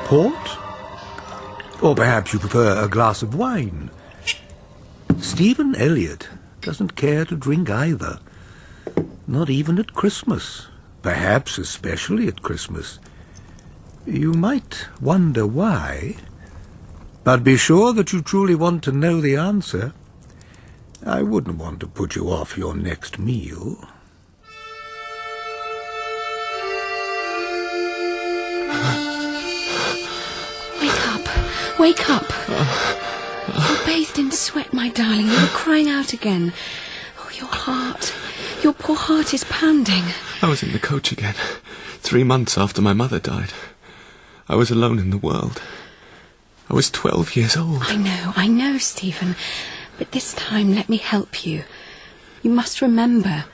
port? Or perhaps you prefer a glass of wine? Stephen Elliott doesn't care to drink either. Not even at Christmas. Perhaps especially at Christmas. You might wonder why, but be sure that you truly want to know the answer. I wouldn't want to put you off your next meal. Wake up. You're bathed in sweat, my darling. You're crying out again. Oh, your heart. Your poor heart is pounding. I was in the coach again. 3 months after my mother died. I was alone in the world. I was 12 years old. I know, Stephen. But this time, let me help you. You must remember.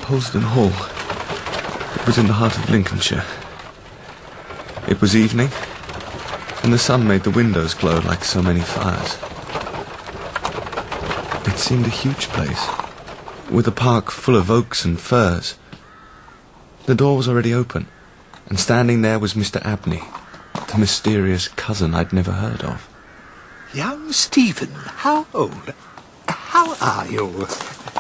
Polesden Hall. It was in the heart of Lincolnshire. It was evening, and the sun made the windows glow like so many fires. It seemed a huge place, with a park full of oaks and firs. The door was already open, and standing there was Mr. Abney, the mysterious cousin I'd never heard of. Young Stephen, how old? How are you?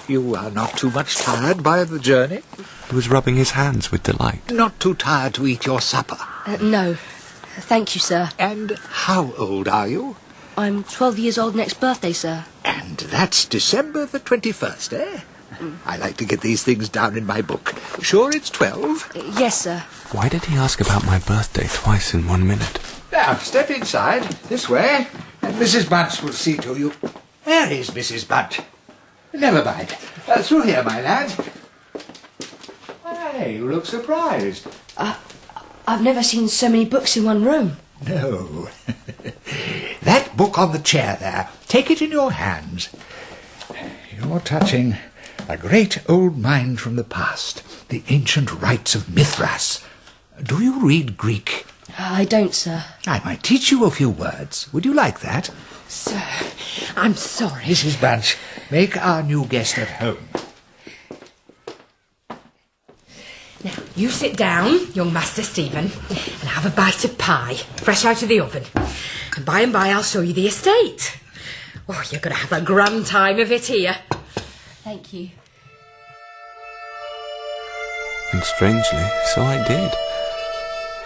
You are not too much tired by the journey? He was rubbing his hands with delight. Not too tired to eat your supper? No. Thank you, sir. And how old are you? I'm 12 years old next birthday, sir. And that's December the 21st, eh? I like to get these things down in my book. Sure it's 12? Yes, sir. Why did he ask about my birthday twice in 1 minute? Now, step inside, this way, and Mrs. Bunce will see to you. Where is Mrs. Bunce? Never mind. Through here, my lad. Hey, you look surprised. I've never seen so many books in one room. No. That book on the chair there, take it in your hands. You're touching a great old mind from the past, the ancient rites of Mithras. Do you read Greek? I don't, sir. I might teach you a few words. Would you like that? Sir, I'm sorry. Mrs. Bunch, make our new guest at home. Now, you sit down, young Master Stephen, and have a bite of pie, fresh out of the oven. And by I'll show you the estate. Oh, you're going to have a grand time of it here. Thank you. And strangely, so I did.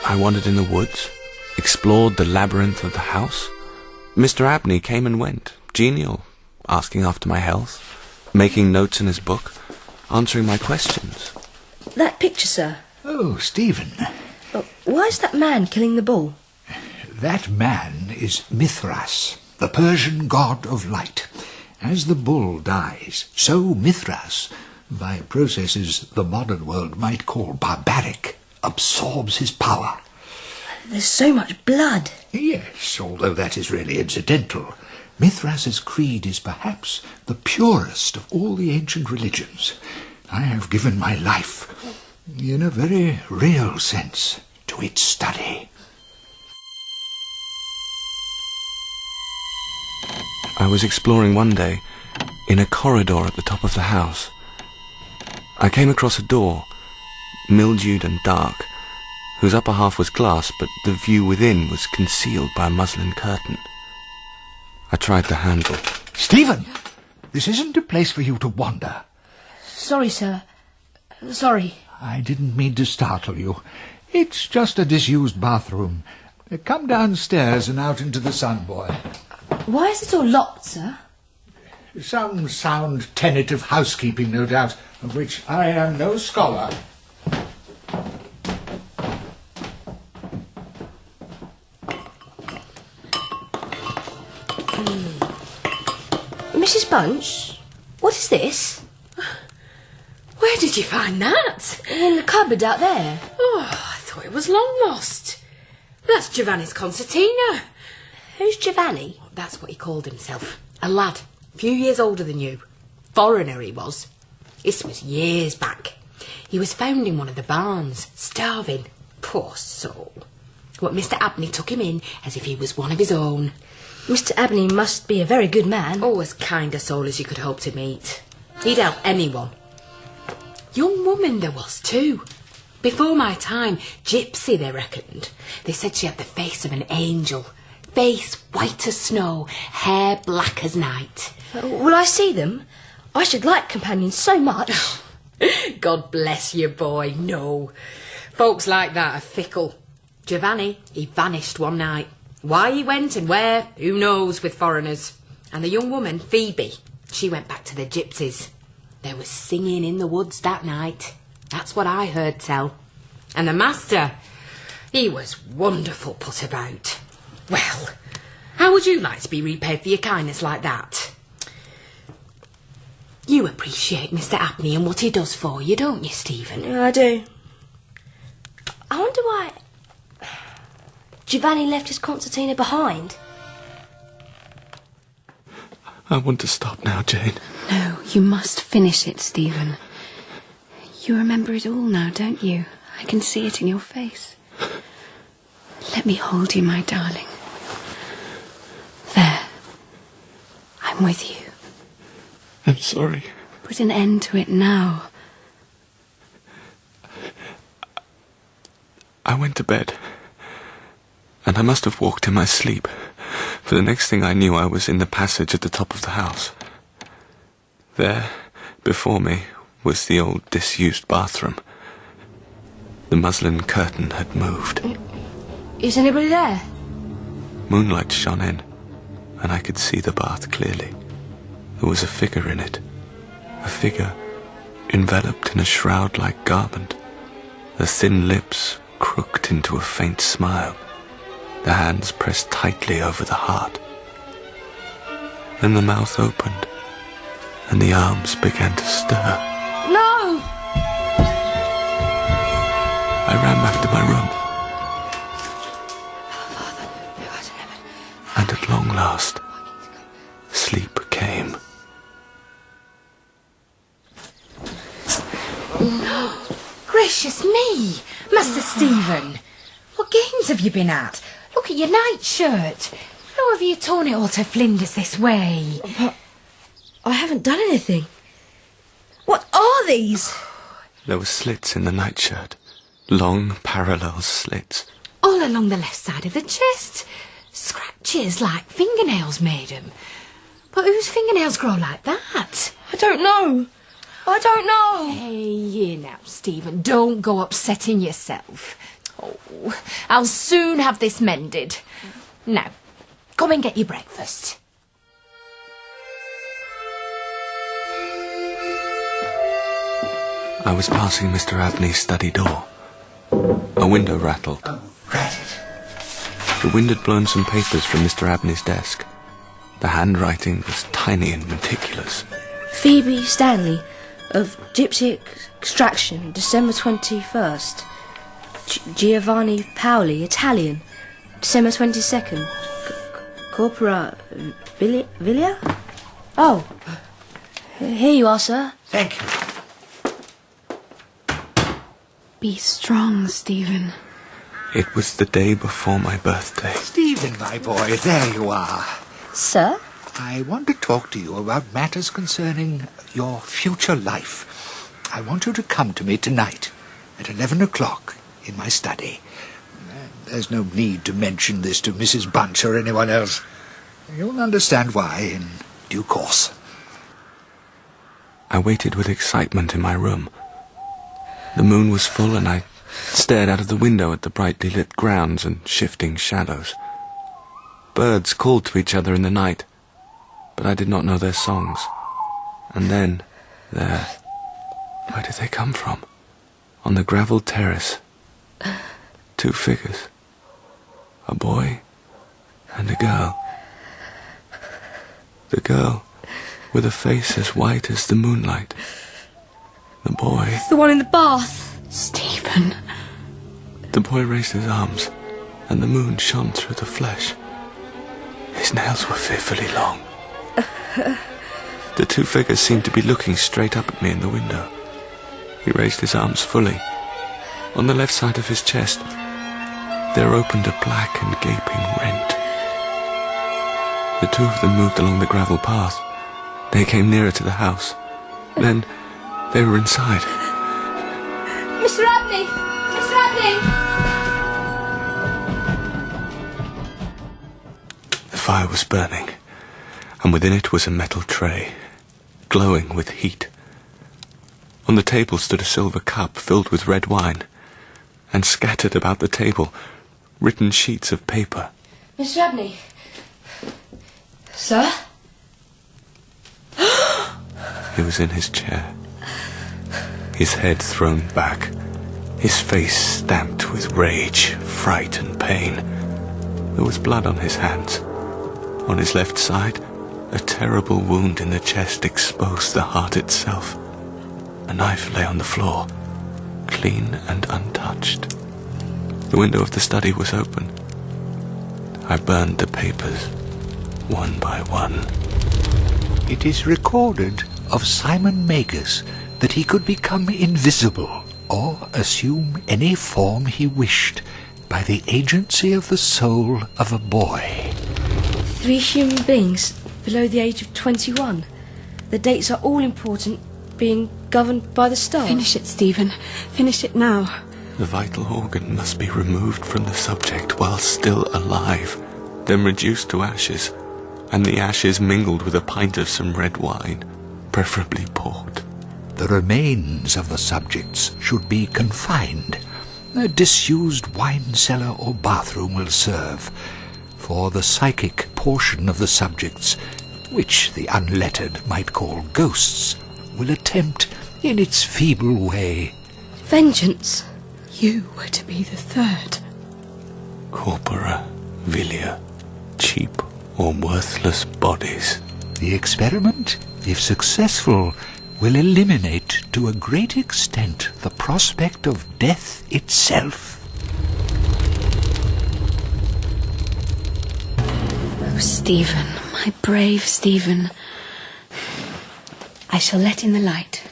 I wandered in the woods, explored the labyrinth of the house. Mr. Abney came and went, genial, asking after my health, making notes in his book, answering my questions. That picture, sir. Oh, Stephen. Why is that man killing the bull? That man is Mithras, the Persian god of light. As the bull dies, so Mithras, by processes the modern world might call barbaric, absorbs his power. There's so much blood. Yes, although that is really incidental. Mithras's creed is perhaps the purest of all the ancient religions. I have given my life, in a very real sense, to its study. I was exploring one day in a corridor at the top of the house. I came across a door, mildewed and dark, whose upper half was glass, but the view within was concealed by a muslin curtain. I tried the handle. Stephen, this isn't a place for you to wander. Sorry, sir. Sorry. I didn't mean to startle you. It's just a disused bathroom. Come downstairs and out into the sun, boy. Why is it all locked, sir? Some sound tenet of housekeeping, no doubt, of which I am no scholar. Mrs. Bunch, what is this? Where did you find that? In the cupboard out there. Oh, I thought it was long lost. That's Giovanni's concertina. Who's Giovanni? That's what he called himself. A lad, a few years older than you. Foreigner he was. This was years back. He was found in one of the barns, starving. Poor soul. But Mr. Abney took him in as if he was one of his own. Mr. Abney must be a very good man. Oh, as kind a soul as you could hope to meet. He'd help anyone. Young woman there was too. Before my time, gypsy, they reckoned. They said she had the face of an angel. Face white as snow, hair black as night. Will I see them? I should like companions so much. God bless you, boy, no. Folks like that are fickle. Giovanni, he vanished one night. Why he went and where, who knows, with foreigners. And the young woman, Phoebe, she went back to the gypsies. There was singing in the woods that night. That's what I heard tell. And the master, he was wonderful put about. Well, how would you like to be repaid for your kindness like that? You appreciate Mr. Abney and what he does for you, don't you, Stephen? Yeah, I do. I wonder why Giovanni left his concertina behind. I want to stop now, Jane. No, you must finish it, Stephen. You remember it all now, don't you? I can see it in your face. Let me hold you, my darling. There. I'm with you. I'm sorry. Put an end to it now. I went to bed, and I must have walked in my sleep, for the next thing I knew I was in the passage at the top of the house. There, before me, was the old disused bathroom. The muslin curtain had moved. Is anybody there? Moonlight shone in, and I could see the bath clearly. There was a figure in it, a figure enveloped in a shroud-like garment, the thin lips crooked into a faint smile, the hands pressed tightly over the heart. Then the mouth opened, and the arms began to stir. No! I ran back to my room. And at long last, sleep came. No. Gracious me, Master Stephen. What games have you been at? Look at your nightshirt. How have you torn it all to flinders this way? But I haven't done anything. What are these? There were slits in the nightshirt, long parallel slits. All along the left side of the chest. Scratches like fingernails made 'em. But whose fingernails grow like that? I don't know. I don't know. Hey, here now, Stephen, don't go upsetting yourself. Oh, I'll soon have this mended. Now, go and get your breakfast. I was passing Mr. Abney's study door. A window rattled. Oh, right. The wind had blown some papers from Mr. Abney's desk. The handwriting was tiny and meticulous. Phoebe Stanley, of Gypsy Extraction, December 21st. Giovanni Paoli, Italian, December 22nd. Corpora Viglia? Oh, here you are, sir. Thank you. Be strong, Stephen. It was the day before my birthday. Stephen, my boy, there you are. Sir? I want to talk to you about matters concerning your future life. I want you to come to me tonight at 11 o'clock in my study. There's no need to mention this to Mrs. Bunch or anyone else. You'll understand why in due course. I waited with excitement in my room. The moon was full, and I stared out of the window at the brightly lit grounds and shifting shadows. Birds called to each other in the night, but I did not know their songs. And then, there, where did they come from? On the gravelled terrace, two figures, a boy and a girl. The girl with a face as white as the moonlight. The boy... The one in the bath. Stephen. The boy raised his arms, and the moon shone through the flesh. His nails were fearfully long. The two figures seemed to be looking straight up at me in the window. He raised his arms fully. On the left side of his chest, there opened a black and gaping rent. The two of them moved along the gravel path. They came nearer to the house. Then they were inside. Mr. Abney! Abney! Mr. Abney! The fire was burning, and within it was a metal tray, glowing with heat. On the table stood a silver cup filled with red wine, and scattered about the table, written sheets of paper. Mr. Abney. Sir? He was in his chair, his head thrown back, his face stamped with rage, fright and pain. There was blood on his hands. On his left side, a terrible wound in the chest exposed the heart itself. A knife lay on the floor, clean and untouched. The window of the study was open. I burned the papers, one by one. It is recorded of Simon Magus that he could become invisible or assume any form he wished by the agency of the soul of a boy. 3 human beings below the age of 21. The dates are all important, being governed by the stars. Finish it, Stephen. Finish it now. The vital organ must be removed from the subject while still alive, then reduced to ashes, and the ashes mingled with a pint of some red wine, preferably port. The remains of the subjects should be confined. A disused wine cellar or bathroom will serve, for the psychic portion of the subjects, which the unlettered might call ghosts, will attempt, in its feeble way, Vengeance. You were to be the third. Corpora, vilia, cheap or worthless bodies. The experiment, if successful, will eliminate to a great extent the prospect of death itself. Oh, Stephen, my brave Stephen. I shall let in the light.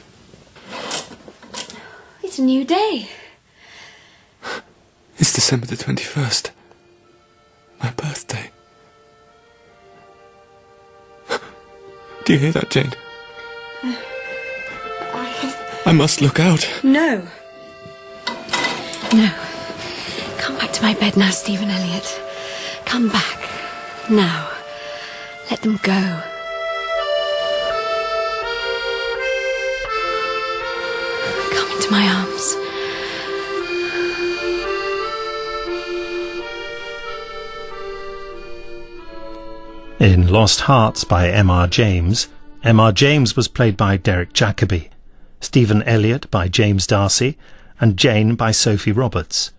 It's a new day. It's December the 21st. My birthday. Do you hear that, Jane? I must look out. No. No. Come back to my bed now, Stephen Elliott. Come back. Now. Let them go. Come into my arms. In Lost Hearts by M.R. James, M.R. James was played by Derek Jacobi, Stephen Elliott by James Darcy, and Jane by Sophie Roberts.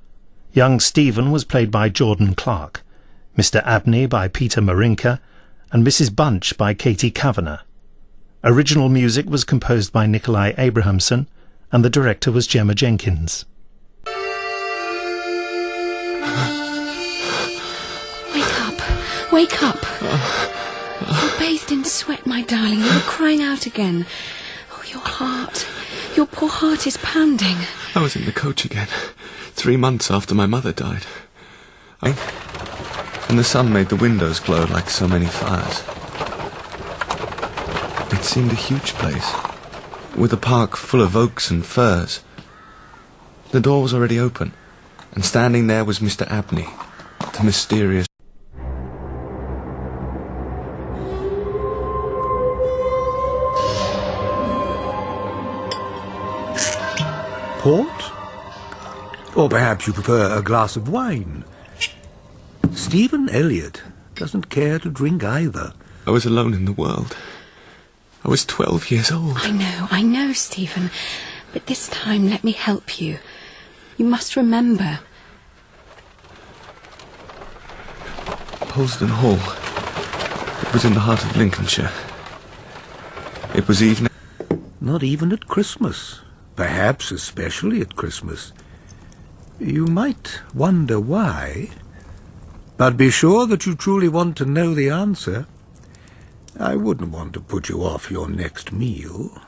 Young Stephen was played by Jordan Clark, Mr. Abney by Peter Marinka, and Mrs. Bunch by Katie Kavanagh. Original music was composed by Nikolai Abrahamson, and the director was Gemma Jenkins. Wake up. You're bathed in sweat, my darling. You're crying out again. Oh, your heart. Your poor heart is pounding. I was in the coach again, 3 months after my mother died. And the sun made the windows glow like so many fires. It seemed a huge place, with a park full of oaks and firs. The door was already open, and standing there was Mr. Abney, the mysterious... Port? Or perhaps you prefer a glass of wine? Stephen Elliott doesn't care to drink either. I was alone in the world. I was 12 years old. I know, Stephen. But this time, let me help you. You must remember. Polesden Hall. It was in the heart of Lincolnshire. It was evening. Not even at Christmas. Perhaps especially at Christmas. You might wonder why, but be sure that you truly want to know the answer. I wouldn't want to put you off your next meal.